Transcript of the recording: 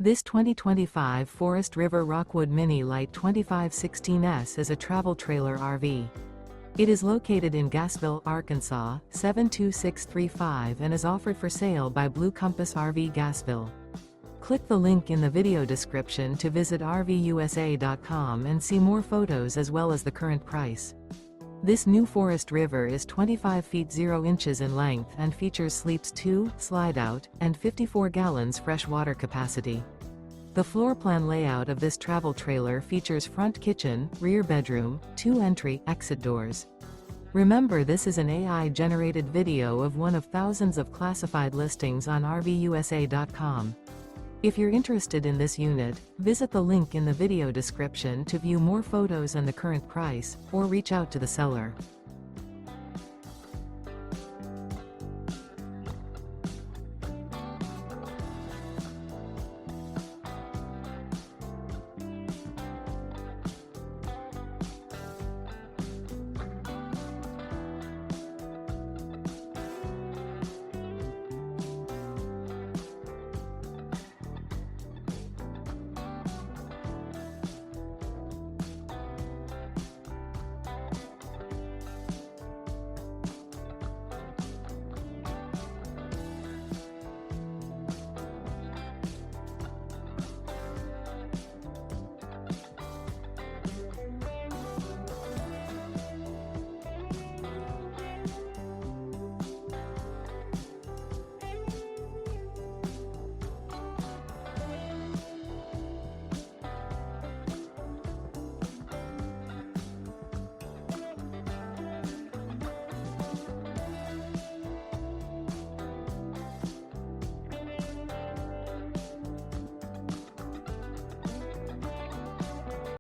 This 2025 Forest River Rockwood Mini Lite 2516S is a travel trailer RV. It is located in Gassville, Arkansas, 72635 and is offered for sale by Blue Compass RV Gassville. Click the link in the video description to visit RVUSA.com and see more photos as well as the current price. This new Forest River is 25 feet 0 inches in length and features sleeps 2, Slideout, and 54 gallons fresh water capacity. The floor plan layout of this travel trailer features front kitchen, rear bedroom, 2 entry/exit doors. Remember, this is an AI-generated video of one of thousands of classified listings on RVUSA.com. If you're interested in this unit, visit the link in the video description to view more photos and the current price, or reach out to the seller.